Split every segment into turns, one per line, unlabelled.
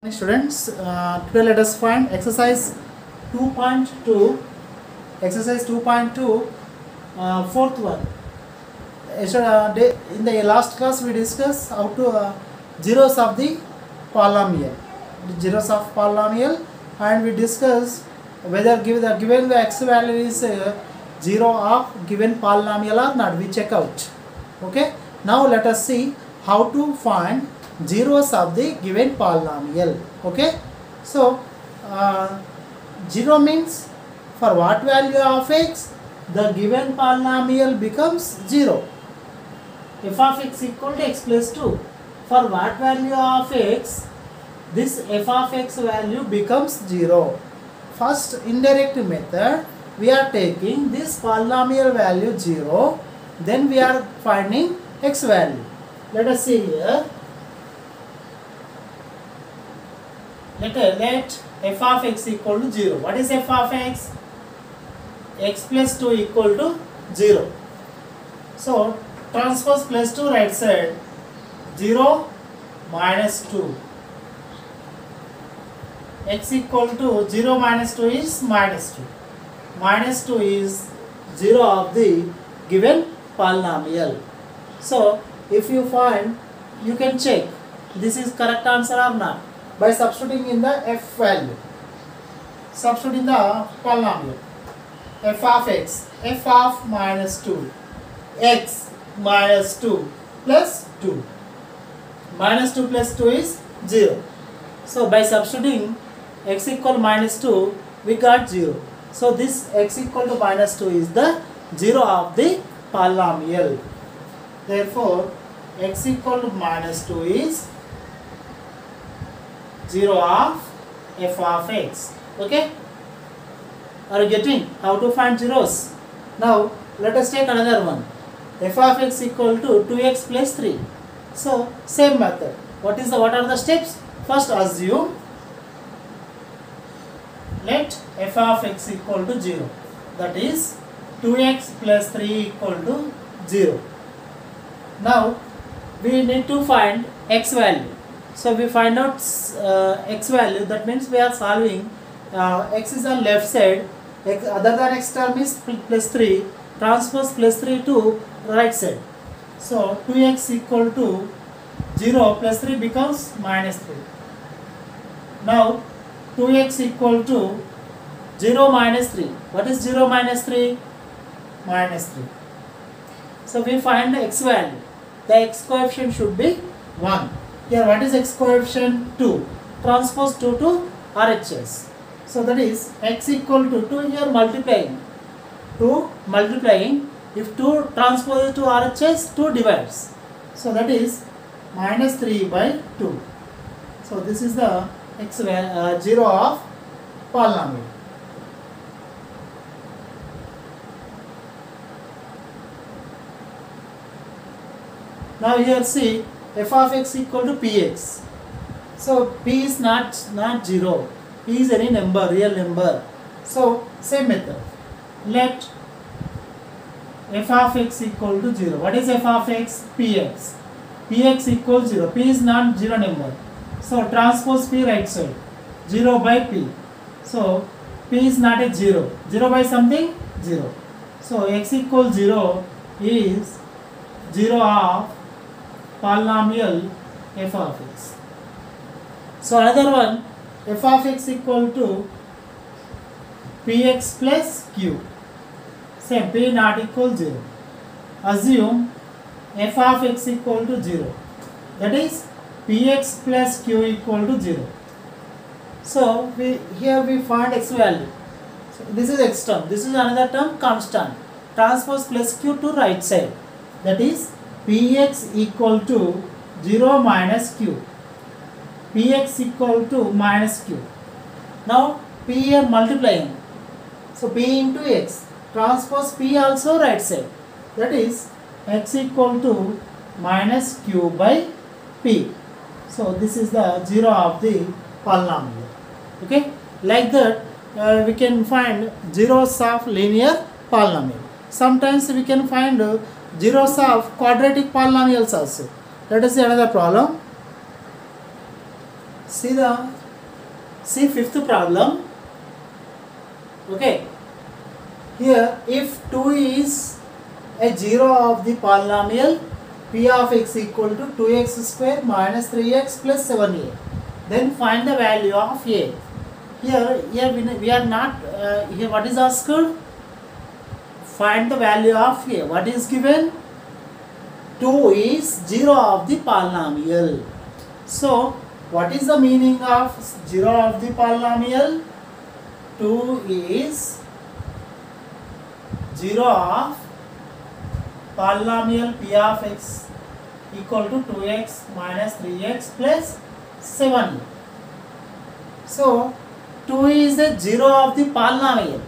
Students, today let us find exercise 2.2, exercise 2.2, fourth one. In the last class we discussed how to zeros of the polynomial, and we discussed whether given the x value is 0 of given polynomial or not. We check out. Okay. Now let us see how to find zeros of the given polynomial. Okay, so 0 means for what value of x the given polynomial becomes 0. F of x equal to x plus 2. For what value of x this f of x value becomes 0. First indirect method, we are taking this polynomial value 0, then we are finding x value. Let us see here. Let f of x equal to 0. What is f of x? X plus 2 equal to 0. So, transpose plus 2 right side, 0 minus 2. X equal to 0 minus 2 is minus 2. Minus 2 is 0 of the given polynomial. So, if you find, you can check this is correct answer or not by substituting in the f value. Substitute in the polynomial. F of x, f of minus 2, x minus 2 plus 2. Minus 2 plus 2 is 0. So by substituting x equal minus 2, we got 0. So this x equal to minus 2 is the 0 of the polynomial. Therefore, x equal to minus 2 is 0 of f of x. Okay? Are you getting how to find zeros? Now let us take another one. F of x equal to 2x plus 3. So same method. What are the steps? First assume let f of x equal to 0. That is 2x plus 3 equal to 0. Now we need to find x value. So we find out x value. That means we are solving x is on left side. X other than x term is plus 3. Transpose plus 3 to right side. So 2x equal to 0 plus 3 becomes minus 3. Now 2x equal to 0 minus 3. What is 0 minus 3? Minus 3. So we find the x value. The x coefficient should be 1. Here what is x coefficient? 2. Transpose 2 to RHS. So that is x equal to 2 here multiplying. 2 multiplying. If 2 transposes to RHS, 2 divides. So that is minus 3 by 2. So this is the x 0 of polynomial. Now here see f of x equal to px. So p is not 0. P is any number, real number. So same method. Let f of x equal to 0. What is f of x? Px. Px equals 0. P is not 0 number. So transpose p right side. 0 by p. So p is not a 0. 0 by something? 0. So x equals 0 is 0 of polynomial f of x. So another one, f of x equal to px plus q. Same, p not equal 0. Assume f of x equal to 0. That is px plus q equal to 0. So here we find x value. So this is x term. This is another term constant. Transpose plus q to right side. That is px equal to 0 minus q. Px equal to minus q. Now p here multiplying. So p into x. Transpose p also right side. That is x equal to minus q by p. So this is the 0 of the polynomial. Okay. Like that we can find zeros of linear polynomial. Sometimes we can find zeros of quadratic polynomials also. Let us see another problem. see fifth problem. Okay, here if 2 is a 0 of the polynomial p of x equal to 2x square minus 3x plus 7a, then find the value of a. Here we are not here. What is asked? Find the value of a. What is given? 2 is 0 of the polynomial. So what is the meaning of 0 of the polynomial? 2 is 0 of polynomial p of x equal to 2x minus 3x plus 7. So 2 is the 0 of the polynomial,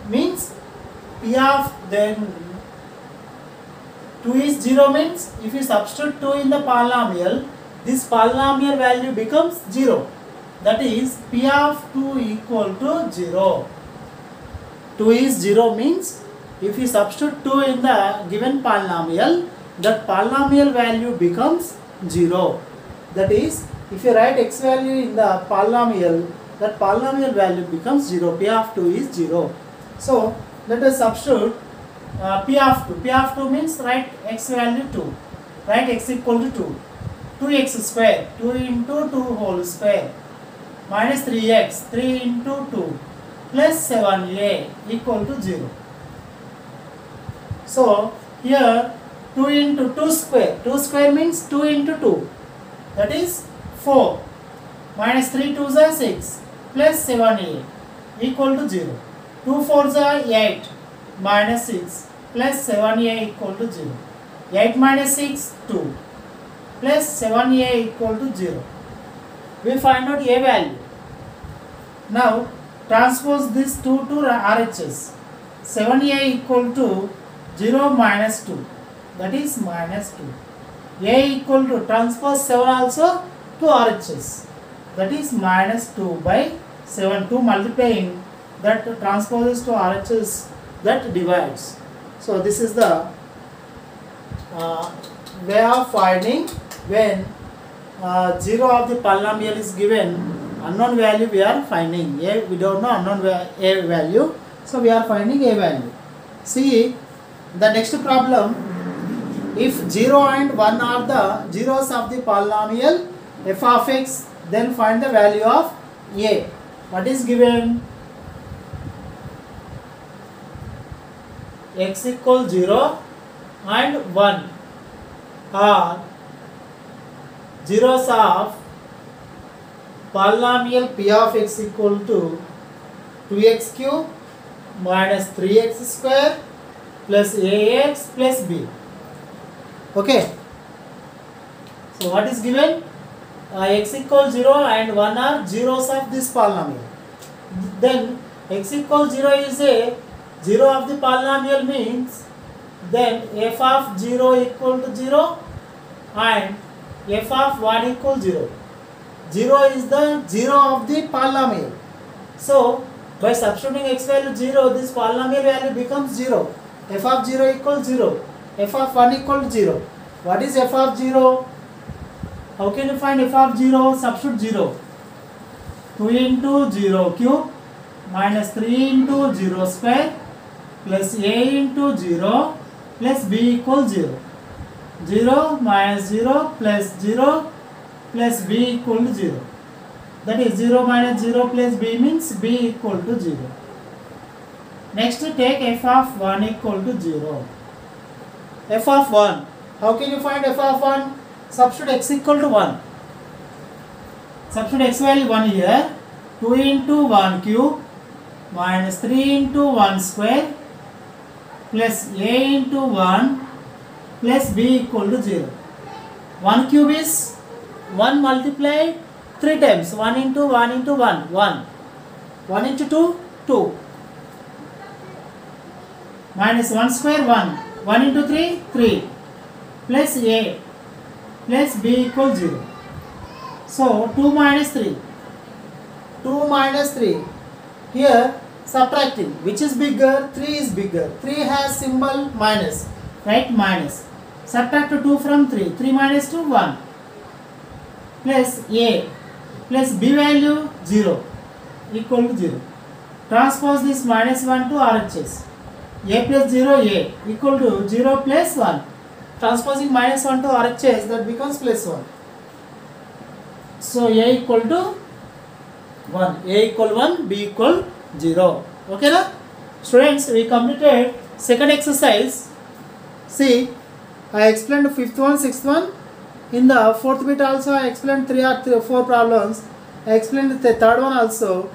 means p of, then 2 is 0 means if you substitute 2 in the polynomial, this polynomial value becomes 0. That is p of 2 equal to 0. 2 is 0 means if you substitute 2 in the given polynomial, that polynomial value becomes 0. That is, if you write x value in the polynomial, that polynomial value becomes 0. P of 2 is 0. So let us substitute p of 2. P of 2 means write x value 2. Write x equal to 2. 2x square, 2 into 2 whole square, minus 3x, 3 into 2, plus 7a equal to 0. So here 2 into 2 square. 2 square means 2 into 2. That is 4. Minus 3 2s are 6. Plus 7a equal to 0. 2 4s are 8. Minus 6. Plus 7a equal to 0. 8 minus 6, 2. Plus 7a equal to 0. We find out a value. Now transpose this 2 to RHS. 7a equal to 0 minus 2. That is minus 2. A equal to transpose 7 also to RHS. That is minus 2 by 7. 2 multiplying that transposes to RHS, that divides. So this is the way of finding when 0 of the polynomial is given. Unknown value we are finding. A, we don't know unknown a value. So we are finding a value. See the next problem. If 0 and 1 are the zeros of the polynomial f of x, then find the value of a. What is given? X equals 0 and 1 are zeros of polynomial p of x equal to 2x cube minus 3x square plus ax plus b. Okay. So what is given? X equals 0 and 1 are zeros of this polynomial. Then x equals 0 is a 0 of the polynomial, means then f of 0 equal to 0 and f of 1 equals 0. 0 is the 0 of the polynomial. So by substituting x value 0, this polynomial value becomes 0. F of 0 equals 0. F of 1 equals 0. What is f of 0? How can you find f of 0? Substitute 0. 2 into 0 cube minus 3 into 0 square plus a into 0 plus b equals 0. 0 minus 0 plus 0 plus b equal to 0. That is 0 minus 0 plus b means b equal to 0. Next take f of 1 equal to 0. F of 1. How can you find f of 1? Substitute x equal to 1. Substitute x value 1 here. 2 into 1 cube minus 3 into 1 square plus a into 1 plus b equal to 0. 1 cube is 1 multiplied 3 times. 1 into 1 into 1, 1. 1 into 2, 2. Minus 1 square, 1. 1 into 3, 3. Plus a plus b equals 0. So 2 minus 3. 2 minus 3. Here subtracting. Which is bigger? 3 is bigger. 3 has symbol minus. Right? Minus. Subtract 2 from 3. 3 minus 2, 1. Plus a. plus b value 0 equal to 0. Transpose this minus 1 to RHS. A plus 0 A equal to 0 plus 1. Transposing minus 1 to RHS, that becomes plus 1. So A equal to 1. A equal 1, B equal 0. Okay na? Students, we completed second exercise. See, I explained the fifth one, sixth one. In the fourth bit also I explained 3 or 4 problems. I explained the third one also.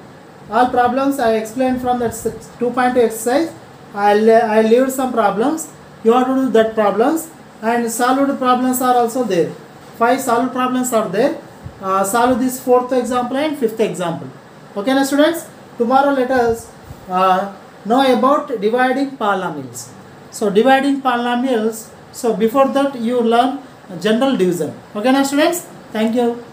All problems I explained from that 2.2 exercise. I leave some problems. You have to do that problems, and solved problems are also there. 5 solved problems are there. Solve this fourth example and fifth example. Okay na students? Tomorrow let us know about dividing polynomials. So dividing polynomials. So before that you learn general division. Okay na students? Thank you.